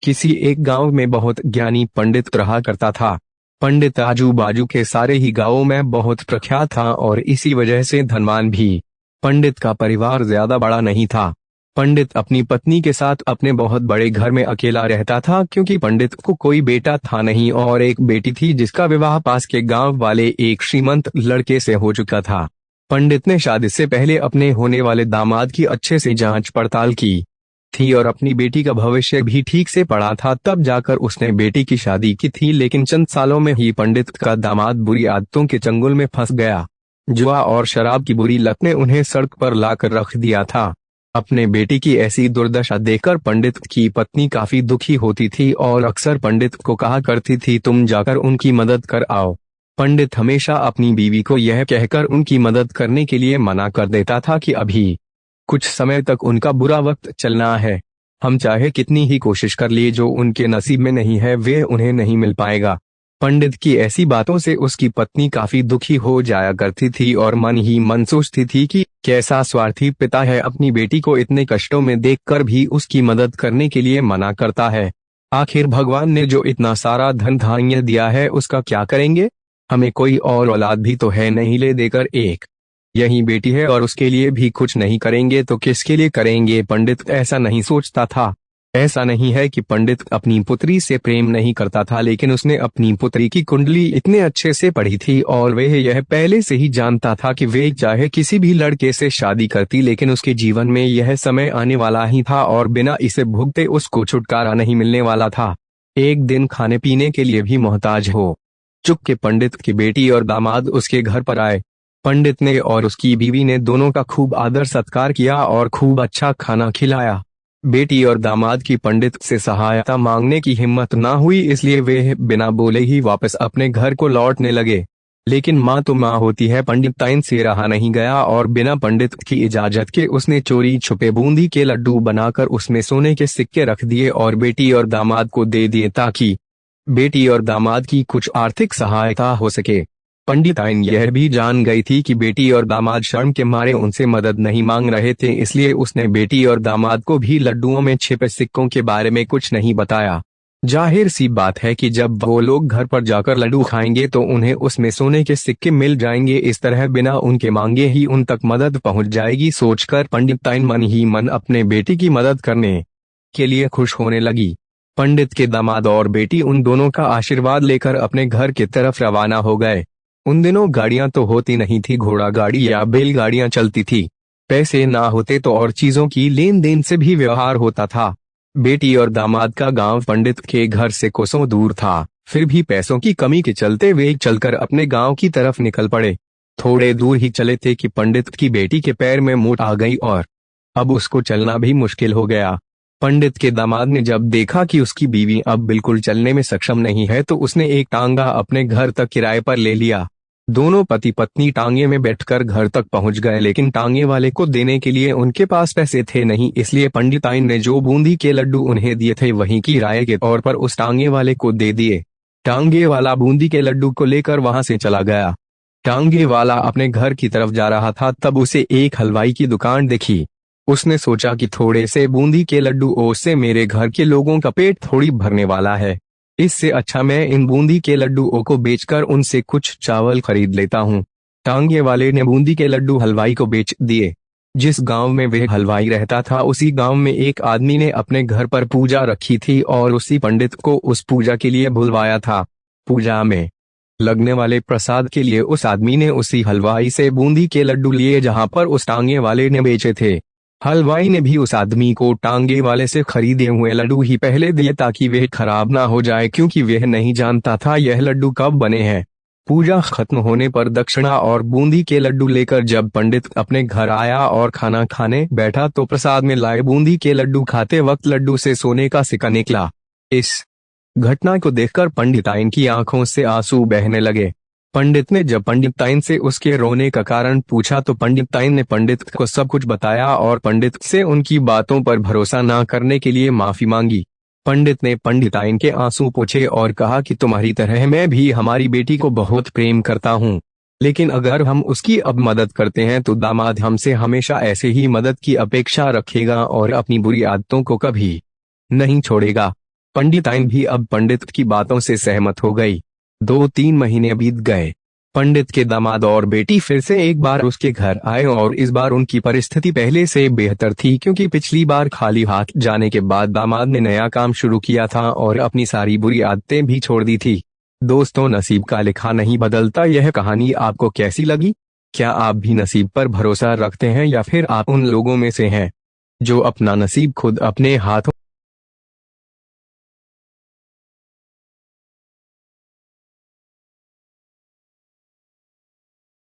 किसी एक गांव में बहुत ज्ञानी पंडित रहा करता था। पंडित आजू बाजू के सारे ही गांवों में बहुत प्रख्यात था और इसी वजह से धनवान भी। पंडित का परिवार ज्यादा बड़ा नहीं था। पंडित अपनी पत्नी के साथ अपने बहुत बड़े घर में अकेला रहता था, क्योंकि पंडित को कोई बेटा था नहीं और एक बेटी थी जिसका विवाह पास के गांव वाले एक श्रीमंत लड़के से हो चुका था। पंडित ने शादी से पहले अपने होने वाले दामाद की अच्छे से जांच पड़ताल की थी और अपनी बेटी का भविष्य भी ठीक से पढ़ा था, तब जाकर उसने बेटी की शादी की थी। लेकिन चंद सालों में ही पंडित का दामाद बुरी आदतों के चंगुल में फंस गया। जुआ और शराब की बुरी लत ने उन्हें सड़क पर लाकर रख दिया था। अपने बेटी की ऐसी दुर्दशा देखकर पंडित की पत्नी काफी दुखी होती थी और अक्सर पंडित को कहा करती थी, तुम जाकर उनकी मदद कर आओ। पंडित हमेशा अपनी बीवी को यह कहकर उनकी मदद करने के लिए मना कर देता था कि अभी कुछ समय तक उनका बुरा वक्त चलना है। हम चाहे कितनी ही कोशिश कर लिए, जो उनके नसीब में नहीं है वे उन्हें नहीं मिल पाएगा। पंडित की ऐसी बातों से उसकी पत्नी काफी दुखी हो जाया करती थी और मन ही मन सोचती थी कि कैसा स्वार्थी पिता है, अपनी बेटी को इतने कष्टों में देखकर भी उसकी मदद करने के लिए मना करता है। आखिर भगवान ने जो इतना सारा धन धान्य दिया है उसका क्या करेंगे? हमें कोई और औलाद भी तो है नहीं, ले देकर एक यही बेटी है और उसके लिए भी कुछ नहीं करेंगे तो किसके लिए करेंगे? पंडित ऐसा नहीं सोचता था। ऐसा नहीं है कि पंडित अपनी पुत्री से प्रेम नहीं करता था, लेकिन उसने अपनी पुत्री की कुंडली इतने अच्छे से पढ़ी थी और वह यह पहले से ही जानता था कि वे चाहे किसी भी लड़के से शादी करती, लेकिन उसके जीवन में यह समय आने वाला ही था और बिना इसे भुगते उसको छुटकारा नहीं मिलने वाला था। एक दिन खाने पीने के लिए भी मोहताज हो चुके पंडित की बेटी और दामाद उसके घर पर आए। पंडित ने और उसकी बीवी ने दोनों का खूब आदर सत्कार किया और खूब अच्छा खाना खिलाया। बेटी और दामाद की पंडित से सहायता मांगने की हिम्मत ना हुई, इसलिए वे बिना बोले ही वापस अपने घर को लौटने लगे। लेकिन माँ तो माँ होती है, पंडिताइन से रहा नहीं गया और बिना पंडित की इजाजत के उसने चोरी छुपे बूंदी के लड्डू बनाकर उसमें सोने के सिक्के रख दिए और बेटी और दामाद को दे दिए, ताकि बेटी और दामाद की कुछ आर्थिक सहायता हो सके। पंडिताइन यह भी जान गई थी कि बेटी और दामाद शर्म के मारे उनसे मदद नहीं मांग रहे थे, इसलिए उसने बेटी और दामाद को भी लड्डुओं में छिपे सिक्कों के बारे में कुछ नहीं बताया। जाहिर सी बात है कि जब वो लोग घर पर जाकर लड्डू खाएंगे तो उन्हें उसमें सोने के सिक्के मिल जाएंगे, इस तरह बिना उनके मांगे ही उन तक मदद पहुंच जाएगी। सोचकर पंडिताइन मन ही मन अपने बेटी की मदद करने के लिए खुश होने लगी। पंडित के दामाद और बेटी उन दोनों का आशीर्वाद लेकर अपने घर की तरफ रवाना हो गए। उन दिनों गाड़ियां तो होती नहीं थी, घोड़ा गाड़ी या बैलगाड़ियां चलती थी। पैसे ना होते तो और चीजों की लेन देन से भी व्यवहार होता था। बेटी और दामाद का गांव पंडित के घर से कोसों दूर था, फिर भी पैसों की कमी के चलते वे चलकर अपने गांव की तरफ निकल पड़े। थोड़े दूर ही चले थे कि पंडित की बेटी के पैर में मोच आ गई और अब उसको चलना भी मुश्किल हो गया। पंडित के दामाद ने जब देखा कि उसकी बीवी अब बिल्कुल चलने में सक्षम नहीं है तो उसने एक टांगा अपने घर तक किराए पर ले लिया। दोनों पति पत्नी टांगे में बैठकर घर तक पहुंच गए, लेकिन टांगे वाले को देने के लिए उनके पास पैसे थे नहीं, इसलिए पंडिताइन ने जो बूंदी के लड्डू उन्हें दिए थे वहीं किराए के तौर पर उस टांगे वाले को दे दिए। टांगे वाला बूंदी के लड्डू को लेकर वहां से चला गया। टांगे वाला अपने घर की तरफ जा रहा था, तब उसे एक हलवाई की दुकान दिखी। उसने सोचा कि थोड़े से बूंदी के लड्डू से मेरे घर के लोगों का पेट थोड़ी भरने वाला है, इससे अच्छा मैं इन बूंदी के लड्डुओं को बेचकर उनसे कुछ चावल खरीद लेता हूँ। टांगे वाले ने बूंदी के लड्डू हलवाई को बेच दिए। जिस गांव में वह हलवाई रहता था उसी गांव में एक आदमी ने अपने घर पर पूजा रखी थी और उसी पंडित को उस पूजा के लिए बुलवाया था। पूजा में लगने वाले प्रसाद के लिए उस आदमी ने उसी हलवाई से बूंदी के लड्डू लिए जहां पर उस टांगे वाले ने बेचे थे। हलवाई ने भी उस आदमी को टांगे वाले से खरीदे हुए लड्डू ही पहले दिए ताकि वे खराब ना हो जाए, क्योंकि वह नहीं जानता था यह लड्डू कब बने हैं। पूजा खत्म होने पर दक्षिणा और बूंदी के लड्डू लेकर जब पंडित अपने घर आया और खाना खाने बैठा तो प्रसाद में लाए बूंदी के लड्डू खाते वक्त लड्डू से सोने का सिक्का निकला। इस घटना को देखकर पंडिताइन की आंखों से आंसू बहने लगे। पंडित ने जब पंडिताइन से उसके रोने का कारण पूछा तो पंडिताइन ने पंडित को सब कुछ बताया और पंडित से उनकी बातों पर भरोसा ना करने के लिए माफी मांगी। पंडित ने पंडिताइन के आंसू पोंछे और कहा कि तुम्हारी तरह मैं भी हमारी बेटी को बहुत प्रेम करता हूँ, लेकिन अगर हम उसकी अब मदद करते हैं तो दामाद हमसे हमेशा ऐसे ही मदद की अपेक्षा रखेगा और अपनी बुरी आदतों को कभी नहीं छोड़ेगा। पंडिताइन भी अब पंडित की बातों से सहमत हो गई। 2-3 महीने बीत गए। पंडित के दामाद और बेटी फिर से एक बार उसके घर आए और इस बार उनकी परिस्थिति पहले से बेहतर थी, क्योंकि पिछली बार खाली हाथ जाने के बाद दामाद ने नया काम शुरू किया था और अपनी सारी बुरी आदतें भी छोड़ दी थी। दोस्तों, नसीब का लिखा नहीं बदलता। यह कहानी आपको कैसी लगी? क्या आप भी नसीब पर भरोसा रखते हैं या फिर आप उन लोगों में से हैं जो अपना नसीब खुद अपने हाथों